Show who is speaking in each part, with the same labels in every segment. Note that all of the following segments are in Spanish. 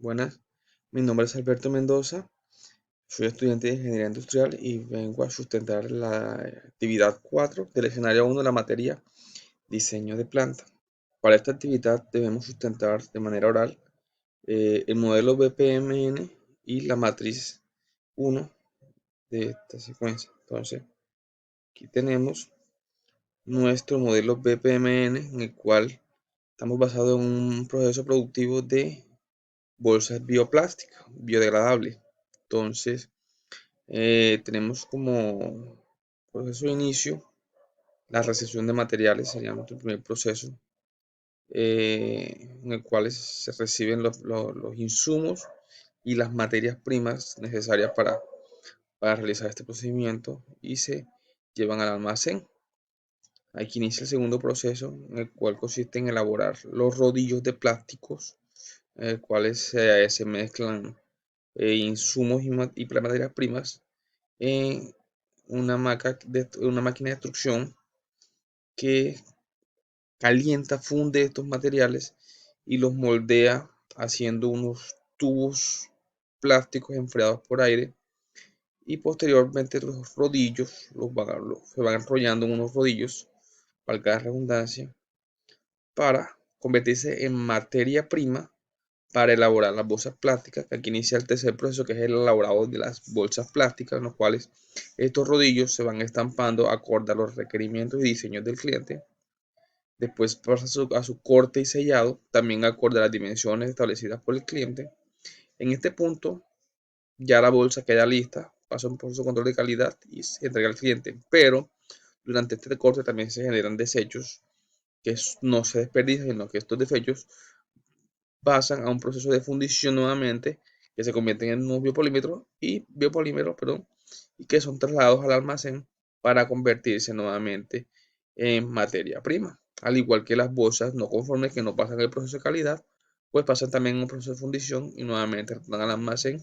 Speaker 1: Buenas, mi nombre es Alberto Mendoza, soy estudiante de Ingeniería Industrial y vengo a sustentar la actividad 4 del escenario 1 de la materia Diseño de planta. Para esta actividad debemos sustentar de manera oral el modelo BPMN y la matriz 1 de esta secuencia. Entonces, aquí tenemos nuestro modelo BPMN en el cual estamos basados en un proceso productivo de bolsas bioplásticas, biodegradables. Entonces, tenemos como proceso de inicio la recepción de materiales, sería nuestro primer proceso, en el cual se reciben los insumos y las materias primas necesarias para realizar este procedimiento y se llevan al almacén. Aquí inicia el segundo proceso, en el cual consiste en elaborar los rodillos de plásticos, en el cuales se mezclan insumos y materias primas en una máquina de extrusión que calienta, funde estos materiales y los moldea haciendo unos tubos plásticos enfriados por aire y posteriormente los rodillos se van enrollando en unos rodillos, valga la redundancia, para convertirse en materia prima para elaborar las bolsas plásticas, que aquí inicia el tercer proceso, que es el elaborado de las bolsas plásticas, en los cuales estos rodillos se van estampando acorde a los requerimientos y diseños del cliente. Después pasa a su corte y sellado, también acorde a las dimensiones establecidas por el cliente. En este punto, ya la bolsa queda lista, pasa un proceso de control de calidad y se entrega al cliente. Pero durante este corte también se generan desechos que no se desperdician, sino que estos desechos pasan a un proceso de fundición nuevamente, que se convierten en unos biopolímeros, perdón, y que son trasladados al almacén para convertirse nuevamente en materia prima. Al igual que las bolsas no conformes que no pasan el proceso de calidad, pues pasan también un proceso de fundición y nuevamente retornan al almacén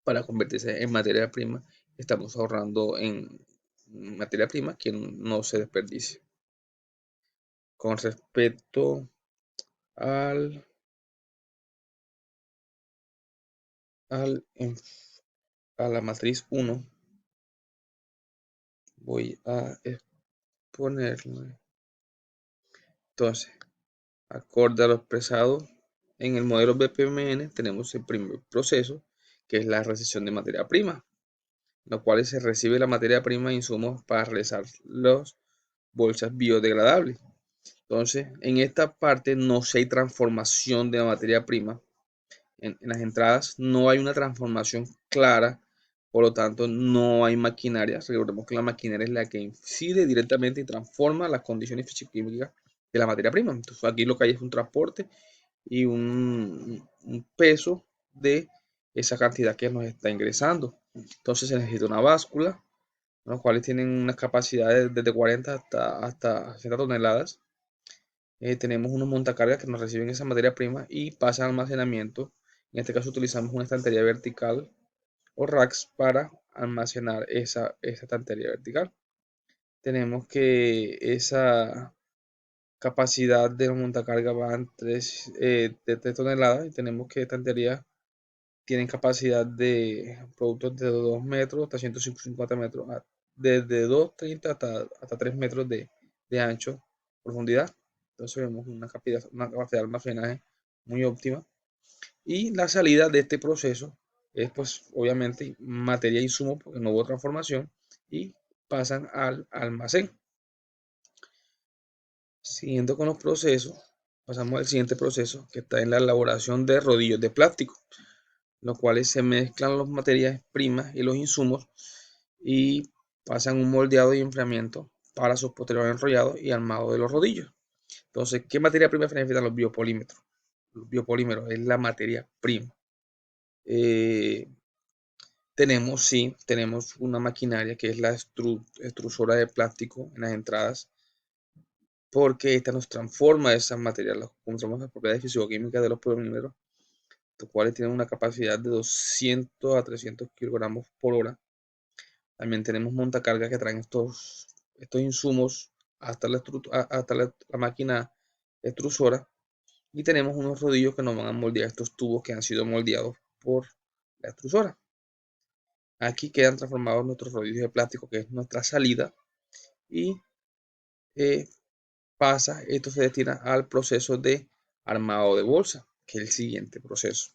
Speaker 1: para convertirse en materia prima. Estamos ahorrando en materia prima que no se desperdicie. Con respecto al, al, a la matriz 1, voy a exponerle. Entonces, acorde a lo expresado en el modelo BPMN, tenemos el primer proceso, que es la recepción de materia prima, en lo cual se recibe la materia prima e insumos para realizar las bolsas biodegradables. Entonces, en esta parte no se hay transformación de la materia prima. En las entradas no hay una transformación clara, por lo tanto no hay maquinaria. Recordemos que la maquinaria es la que incide directamente y transforma las condiciones físico-químicas de la materia prima. Entonces aquí lo que hay es un transporte y un peso de esa cantidad que nos está ingresando. Entonces se necesita una báscula, los cuales tienen unas capacidades desde 40 hasta 60 toneladas. Tenemos unos montacargas que nos reciben esa materia prima y pasan al almacenamiento. En este caso utilizamos una estantería vertical o racks para almacenar esa estantería vertical. Tenemos que esa capacidad de la montacarga va en de 3 toneladas y tenemos que estanterías tienen capacidad de productos de 2 metros hasta 150 metros, desde 2,30 hasta 3 metros de ancho, profundidad. Entonces vemos una capacidad de almacenaje muy óptima. Y la salida de este proceso es pues obviamente materia e insumo porque no hubo transformación y pasan al almacén. Siguiendo con los procesos, pasamos al siguiente proceso que está en la elaboración de rodillos de plástico, los cuales se mezclan las materias primas y los insumos y pasan un moldeado y enfriamiento para su posterior enrollado y armado de los rodillos. Entonces, ¿qué materia prima se necesitan los biopolímeros? Los biopolímeros es la materia prima. Eh, tenemos una maquinaria que es la extrusora de plástico en las entradas, porque esta nos transforma esas materiales, conocemos las propiedades físico-químicas de los polímeros, los cuales tienen una capacidad de 200 a 300 kilogramos por hora. También tenemos montacargas que traen estos insumos hasta la máquina extrusora y tenemos unos rodillos que nos van a moldear estos tubos que han sido moldeados por la extrusora. Aquí quedan transformados nuestros rodillos de plástico, que es nuestra salida, y esto se destina al proceso de armado de bolsa, que es el siguiente proceso.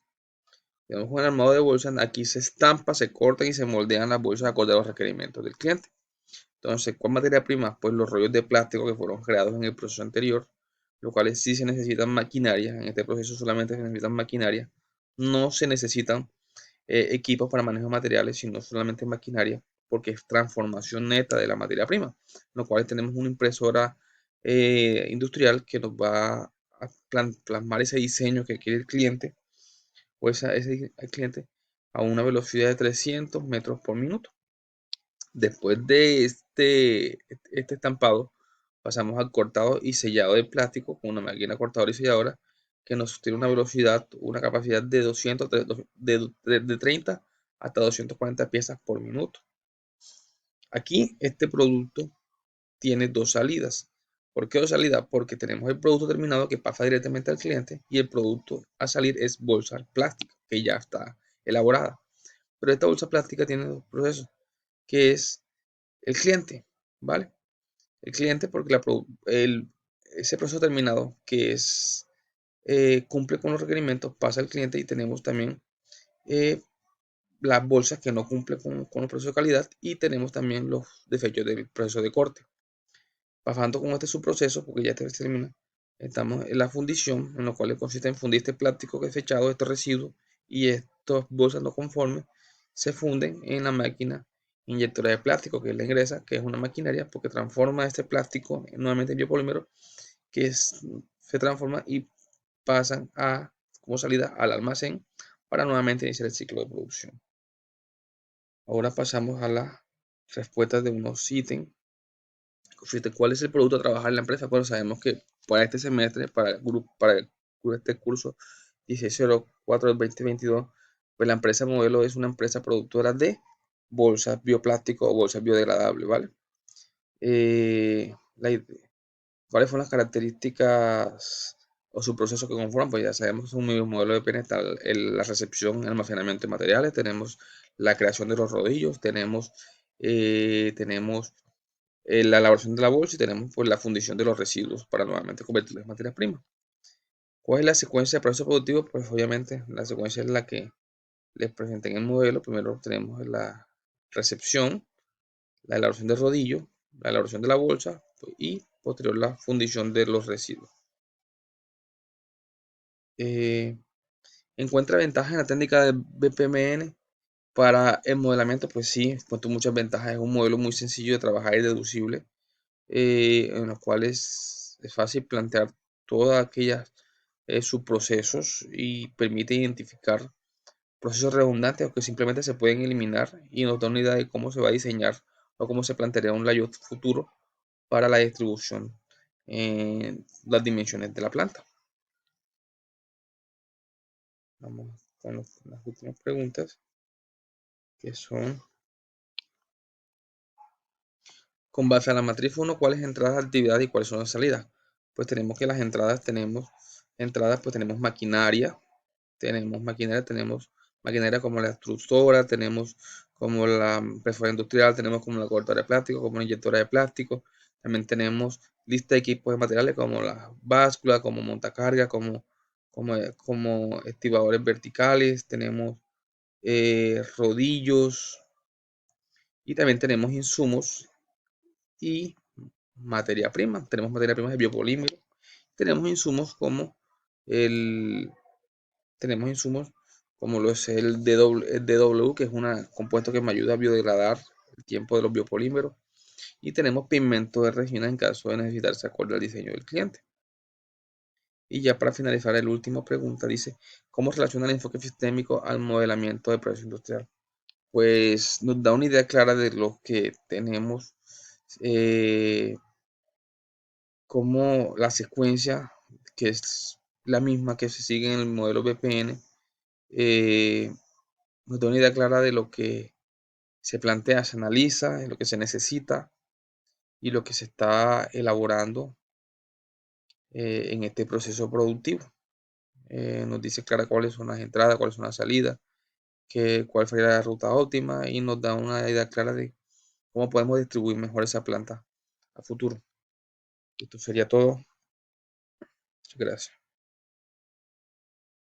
Speaker 1: Tenemos un armado de bolsa, aquí se estampa, se cortan y se moldean las bolsas acorde a los requerimientos del cliente. Entonces, ¿cuál materia prima? Pues los rollos de plástico que fueron creados en el proceso anterior, los cuales sí se necesitan maquinaria. En este proceso solamente se necesitan maquinaria. No se necesitan equipos para manejo de materiales, sino solamente maquinaria, porque es transformación neta de la materia prima. Lo cual tenemos una impresora industrial que nos va a plasmar ese diseño que quiere el cliente o ese cliente a una velocidad de 300 metros por minuto. Después de este estampado, pasamos al cortado y sellado de plástico con una máquina cortadora y selladora que nos tiene una velocidad, una capacidad de 30 hasta 240 piezas por minuto. Aquí este producto tiene dos salidas. ¿Por qué dos salidas? Porque tenemos el producto terminado que pasa directamente al cliente y el producto a salir es bolsa plástica que ya está elaborada. Pero esta bolsa plástica tiene dos procesos, que es el cliente, ¿vale? El cliente porque ese proceso terminado que es cumple con los requerimientos pasa al cliente y tenemos también eh, las bolsas que no cumplen con el proceso de calidad y tenemos también los defectos del proceso de corte. Pasando con este subproceso, porque ya se termina, estamos en la fundición, en lo cual consiste en fundir este plástico desechado, estos residuos y estas bolsas no conformes se funden en la máquina inyectora de plástico, que es la ingresa, que es una maquinaria porque transforma este plástico nuevamente en biopolímero, se transforma y pasan como salida al almacén para nuevamente iniciar el ciclo de producción. Ahora pasamos a las respuestas de unos ítems. ¿Cuál es el producto a trabajar en la empresa? Bueno, sabemos que para este semestre, para este curso 1604 del 2022, pues la empresa modelo es una empresa productora de bolsas bioplástico o bolsas biodegradables, ¿vale? Eh, la ¿Cuáles son las características o su proceso que conforman? Pues ya sabemos que es un modelo de PN, está la recepción, el almacenamiento de materiales, tenemos la creación de los rodillos, tenemos la elaboración de la bolsa y tenemos pues la fundición de los residuos para nuevamente convertirlos en materias primas. ¿Cuál es la secuencia de proceso productivo? Pues obviamente la secuencia es la que les presenté en el modelo. Primero tenemos la recepción, la elaboración del rodillo, la elaboración de la bolsa y posterior la fundición de los residuos. ¿Encuentra ventajas en la técnica de BPMN para el modelamiento? Pues sí, encuentro muchas ventajas. Es un modelo muy sencillo de trabajar y deducible, en los cuales es fácil plantear todas aquellas subprocesos y permite identificar procesos redundantes o que simplemente se pueden eliminar y nos da una idea de cómo se va a diseñar o cómo se plantearía un layout futuro para la distribución en las dimensiones de la planta. Vamos con las últimas preguntas, que son: con base a la matriz 1, ¿cuáles entradas de actividad y cuáles son las salidas? Pues tenemos que las entradas, pues tenemos maquinaria como la extrusora, tenemos como la impresora industrial, tenemos como la cortadora de plástico, como la inyectora de plástico. También tenemos lista de equipos de materiales como la báscula, como montacarga, como estibadores verticales, tenemos rodillos y también tenemos insumos y materia prima. Tenemos materia prima de biopolímero. Tenemos insumos como el tenemos insumos como lo es el DW, que es un compuesto que me ayuda a biodegradar el tiempo de los biopolímeros. Y tenemos pigmento de resina en caso de necesitarse acorde al diseño del cliente. Y ya para finalizar, la última pregunta dice: ¿cómo relaciona el enfoque sistémico al modelamiento de proceso industrial? Pues nos da una idea clara de lo que tenemos, como la secuencia, que es la misma que se sigue en el modelo BPN, nos da una idea clara de lo que se plantea, se analiza, de lo que se necesita y lo que se está elaborando en este proceso productivo. nos dice clara cuáles son las entradas, cuáles son las salidas, cuál sería la ruta óptima y nos da una idea clara de cómo podemos distribuir mejor esa planta a futuro. Esto sería todo. Muchas gracias.